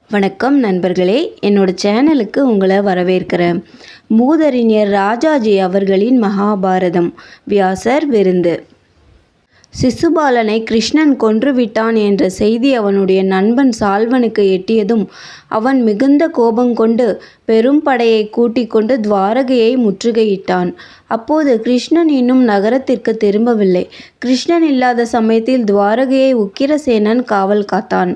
வணக்கம் நண்பர்களே, என்னோட சேனலுக்கு உங்களை வரவேற்கிறேன். மூதறிஞர் ராஜாஜி அவர்களின் மகாபாரதம். வியாசர் விருந்து. சிசுபாலனை கிருஷ்ணன் கொன்றுவிட்டான் என்ற செய்தி அவனுடைய நண்பன் சால்வனுக்கு எட்டியதும் அவன் மிகுந்த கோபங்கொண்டு பெரும் படையை கூட்டிக் கொண்டு துவாரகையை முற்றுகையிட்டான். அப்போது கிருஷ்ணன் இன்னும் நகரத்திற்கு திரும்பவில்லை. கிருஷ்ணன் இல்லாத சமயத்தில் துவாரகையை உக்கிரசேனன் காவல் காத்தான்.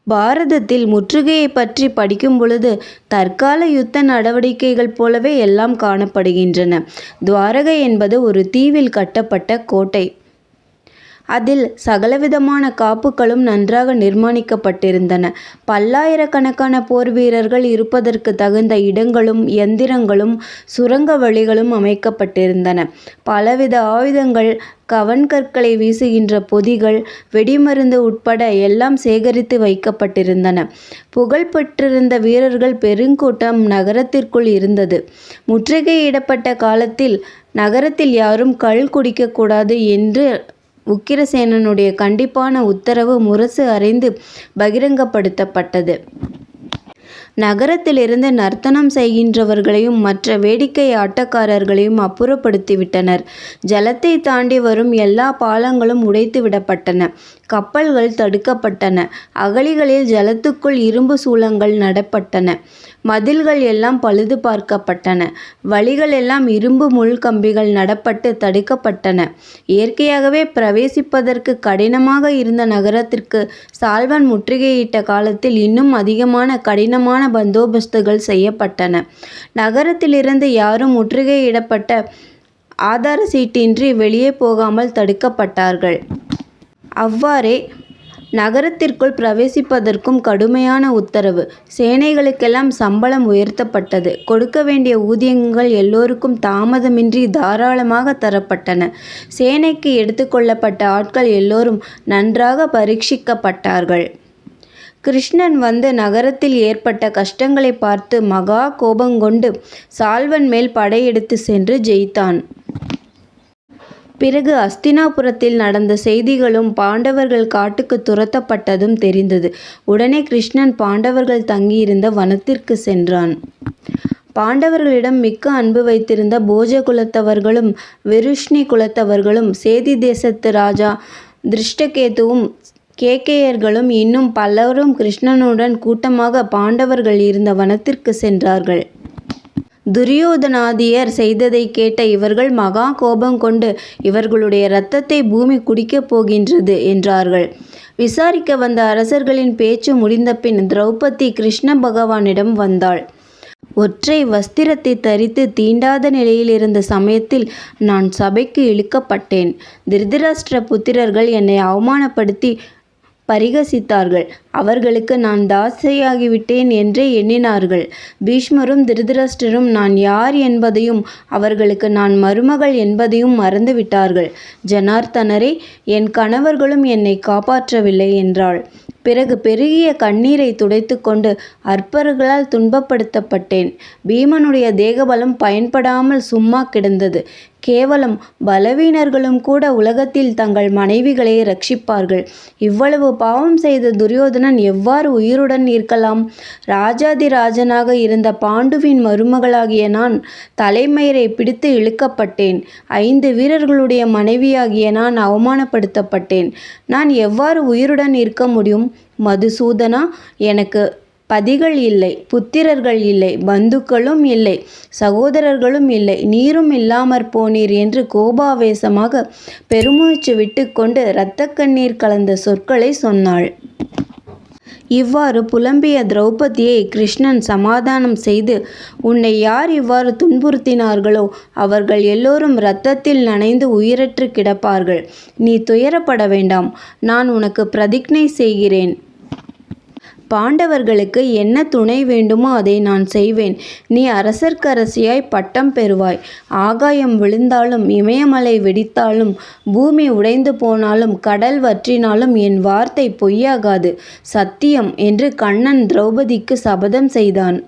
பாரதத்தில் முற்றுகையை பற்றி படிக்கும் பொழுது தற்கால யுத்த நடவடிக்கைகள் போலவே எல்லாம் காணப்படுகின்றன. துவாரகை என்பது ஒரு தீவில் கட்டப்பட்ட கோட்டை. அதில் சகலவிதமான காப்புகளும் நன்றாக நிர்மாணிக்கப்பட்டிருந்தன. பல்லாயிரக்கணக்கான போர் வீரர்கள் இருப்பதற்கு தகுந்த இடங்களும் எந்திரங்களும் சுரங்க வழிகளும் அமைக்கப்பட்டிருந்தன. பலவித ஆயுதங்கள், கவன்கற்களை வீசுகின்ற பொதிகள், வெடிமருந்து உட்பட எல்லாம் சேகரித்து வைக்கப்பட்டிருந்தன. புகழ்பெற்றிருந்த வீரர்கள் பெருங்கூட்டம் நகரத்திற்குள் இருந்தது. முற்றுகையிடப்பட்ட காலத்தில் நகரத்தில் யாரும் கள் குடிக்கக்கூடாது என்று உக்கிரசேனனுடைய கண்டிப்பான உத்தரவு முரசு அறைந்து பகிரங்கப்படுத்தப்பட்டது. நகரத்திலிருந்து நர்த்தனம் செய்கின்றவர்களையும் மற்ற வேடிக்கை ஆட்டக்காரர்களையும் அப்புறப்படுத்திவிட்டனர். ஜலத்தை தாண்டி வரும் எல்லா பாலங்களும் உடைத்து விடப்பட்டன. கப்பல்கள் தடுக்கப்பட்டன. அகழிகளில் ஜலத்துக்குள் இரும்பு சூலங்கள் நடப்பட்டன. மதில்கள் எல்லாம் பழுது பார்க்கப்பட்டன. வழிகள் எல்லாம் இரும்பு முள் கம்பிகள் நடப்பட்டு தடுக்கப்பட்டன. இயற்கையாகவே பிரவேசிப்பதற்கு கடினமாக இருந்த நகரத்திற்கு சால்வன் முற்றுகையிட்ட காலத்தில் இன்னும் அதிகமான கடினமான பந்தோபஸ்துகள் செய்யப்பட்டன. நகரத்திலிருந்து யாரும் முற்றுகையிடப்பட்ட ஆதார சீட்டின்றி வெளியே போகாமல் தடுக்கப்பட்டார்கள். அவ்வாறே நகரத்திற்குள் பிரவேசிப்பதற்கும் கடுமையான உத்தரவு. சேனைகளுக்கெல்லாம் சம்பளம் உயர்த்தப்பட்டது. கொடுக்க வேண்டிய ஊதியங்கள் எல்லோருக்கும் தாமதமின்றி தாராளமாக தரப்பட்டன. சேனைக்கு எடுத்துக்கொள்ளப்பட்ட ஆட்கள் எல்லோரும் நன்றாக பரீட்சிக்கப்பட்டார்கள். கிருஷ்ணன் வந்து நகரத்தில் ஏற்பட்ட கஷ்டங்களை பார்த்து மகா கோபங்கொண்டு சால்வன் மேல் படையெடுத்து சென்று ஜெயித்தான். பிறகு அஸ்தினாபுரத்தில் நடந்த செய்திகளும் பாண்டவர்கள் காட்டுக்கு துரத்தப்பட்டதும் தெரிந்தது. உடனே கிருஷ்ணன் பாண்டவர்கள் தங்கியிருந்த வனத்திற்கு சென்றான். பாண்டவர்களிடம் மிக்க அன்பு வைத்திருந்த போஜ குலத்தவர்களும் விருஷ்ணி குலத்தவர்களும் சேதி தேசத்து ராஜா திருஷ்டகேதுவும் கேகயர்களும் இன்னும் பலரும் கிருஷ்ணனுடன் கூட்டமாக பாண்டவர்கள் இருந்த வனத்திற்கு சென்றார்கள். துரியோதனாதியர் செய்ததை கேட்ட இவர்கள் மகா கோபம் கொண்டு இவர்களுடைய இரத்தத்தை பூமி குடிக்கப் போகின்றது என்றார்கள். விசாரிக்க வந்த அரசர்களின் பேச்சு முடிந்தபின் திரௌபதி கிருஷ்ண பகவானிடம் வந்தாள். ஒற்றை வஸ்திரத்தை தரித்து தீண்டாத நிலையில் இருந்த சமயத்தில் நான் சபைக்கு இழுக்கப்பட்டேன். திருதராஷ்டிர புத்திரர்கள் என்னை அவமானப்படுத்தி பரிகசித்தார்கள். அவர்களுக்கு நான் தாசையாகிவிட்டேன் என்றே எண்ணினார்கள். பீஷ்மரும் திருதராஷ்டிரரும் நான் யார் என்பதையும் அவர்களுக்கு நான் மருமகள் என்பதையும் மறந்துவிட்டார்கள். ஜனார்த்தனரே, என் கணவர்களும் என்னை காப்பாற்றவில்லை என்றாள். பிறகு பெருகிய கண்ணீரை துடைத்து கொண்டு அற்பர்களால் துன்பப்படுத்தப்பட்டேன். பீமனுடைய தேகபலம் பயன்படாமல் சும்மா கிடந்தது. கேவலம் பலவீனர்களும் கூட உலகத்தில் தங்கள் மனைவிகளை ரட்சிப்பார்கள். இவ்வளவு பாவம் செய்த துரியோதனன் எவ்வாறு உயிருடன் இருக்கலாம்? ராஜாதிராஜனாக இருந்த பாண்டுவின் மருமகளாகிய நான் தலைமயிரை பிடித்து இழுக்கப்பட்டேன். 5 வீரர்களுடைய மனைவியாகிய நான் அவமானப்படுத்தப்பட்டேன். நான் எவ்வாறு உயிருடன் இருக்க முடியும்? மதுசூதனா, எனக்கு பதிகள் இல்லை, புத்திரர்கள் இல்லை, பந்துக்களும் இல்லை, சகோதரர்களும் இல்லை, நீரும் இல்லாமற் போனீர் என்று கோபாவேசமாக பெருமூச்சு விட்டுக்கொண்டு இரத்த கண்ணீர் கலந்த சொற்களை சொன்னாள். இவ்வாறு புலம்பிய திரௌபதியை கிருஷ்ணன் சமாதானம் செய்து, உன்னை யார் இவ்வாறு துன்புறுத்தினார்களோ அவர்கள் எல்லோரும் இரத்தத்தில் நனைந்து உயிரற்று கிடப்பார்கள். நீ துயரப்பட வேண்டாம். நான் உனக்கு பிரதிஜ்ஞை செய்கிறேன். பாண்டவர்களுக்கு என்ன துணை வேண்டுமோ அதை நான் செய்வேன். நீ அரசர்க்கரசியாய் பட்டம் பெறுவாய். ஆகாயம் விழுந்தாலும், இமயமலை வெடித்தாலும், பூமி உடைந்து போனாலும், கடல் வற்றினாலும் என் வார்த்தை பொய்யாகாது, சத்தியம் என்று கண்ணன் திரௌபதிக்கு சபதம் செய்தான்.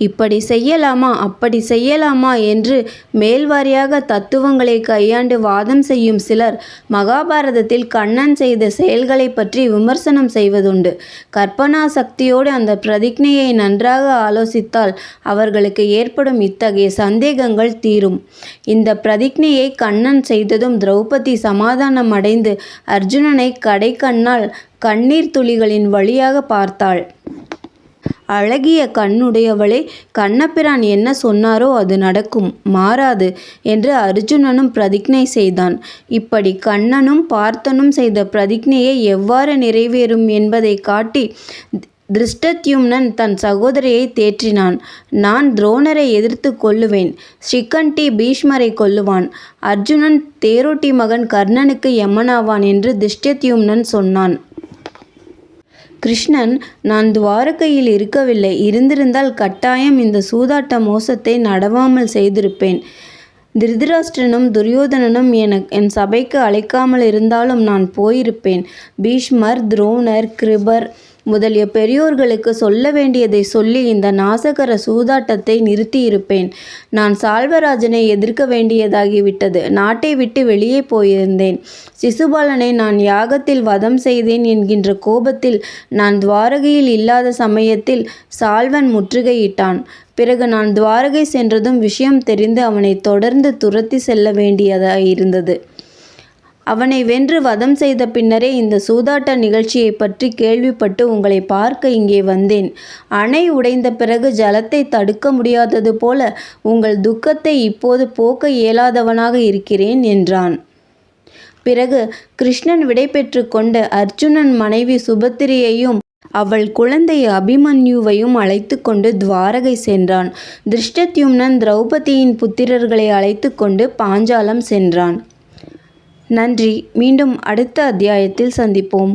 இப்படி செய்யலாமா அப்படி செய்யலாமா என்று மேல்வாரியாக தத்துவங்களை கையாண்டு வாதம் செய்யும் சிலர் மகாபாரதத்தில் கண்ணன் செய்த செயல்களை பற்றி விமர்சனம் செய்வதுண்டு. கற்பனா சக்தியோடு அந்த பிரதிஜையை நன்றாக ஆலோசித்தால் அவர்களுக்கு ஏற்படும் இத்தகைய சந்தேகங்கள் தீரும். இந்த பிரதிஜையை கண்ணன் செய்ததும் திரௌபதி சமாதானம் அடைந்து அர்ஜுனனை கடைக்கண்ணால் கண்ணீர் துளிகளின் வழியாக பார்த்தாள். அழகிய கண்ணுடையவளே, கண்ணபிரான் என்ன சொன்னாரோ அது நடக்கும், மாறாது என்று அர்ஜுனனும் பிரதிஜை செய்தான். இப்படி கண்ணனும் பார்த்தனும் செய்த பிரதிஜையை எவ்வாறு நிறைவேறும் என்பதை காட்டி திருஷ்டத்யும்னன் தன் சகோதரியை தேற்றினான். நான் துரோணரை எதிர்த்து கொல்லுவேன், சிக்கண்டி பீஷ்மரை கொல்லுவான், அர்ஜுனன் தேரோட்டி மகன் கர்ணனுக்கு யமனாவான் என்று திருஷ்டத்யும்னன் சொன்னான். கிருஷ்ணன், நான் துவாரகையில் இருக்கவில்லை, இருந்திருந்தால் கட்டாயம் இந்த சூதாட்ட மோசத்தை நடவாமல் செய்திருப்பேன். திருதராஷ்டிரனும் துரியோதனனும் என் சபைக்கு அழைக்காமல் இருந்தாலும் நான் போயிருப்பேன். பீஷ்மர், துரோணர், கிருபர் முதலிய பெரியோர்களுக்கு சொல்ல வேண்டியதை சொல்லி இந்த நாசகர சூதாட்டத்தை நிறுத்தியிருப்பேன். நான் சால்வராஜனை எதிர்க்க வேண்டியதாகிவிட்டது. நாட்டை விட்டு வெளியே போயிருந்தேன். சிசுபாலனை நான் யாகத்தில் வதம் செய்தேன் என்கின்ற கோபத்தில் நான் துவாரகையில் இல்லாத சமயத்தில் சால்வன் முற்றுகையிட்டான். பிறகு நான் துவாரகை சென்றதும் விஷயம் தெரிந்து அவனை தொடர்ந்து துரத்தி செல்ல வேண்டியதாயிருந்தது. அவனை வென்று வதம் செய்த பின்னரே இந்த சூதாட்ட நிகழ்ச்சியை பற்றி கேள்விப்பட்டு உங்களை பார்க்க இங்கே வந்தேன். அணை உடைந்த பிறகு ஜலத்தை தடுக்க முடியாதது போல உங்கள் துக்கத்தை இப்போது போக்க இயலாதவனாக இருக்கிறேன் என்றான். பிறகு கிருஷ்ணன் விடைபெற்று கொண்டு அர்ஜுனன் மனைவி சுபத்திரியையும் அவள் குழந்தை அபிமன்யுவையும் அழைத்து கொண்டு துவாரகை சென்றான். திருஷ்டத்யும்னன் திரௌபதியின் புத்திரர்களை அழைத்து கொண்டு பாஞ்சாலம் சென்றான். நன்றி. மீண்டும் அடுத்த அத்தியாயத்தில் சந்திப்போம்.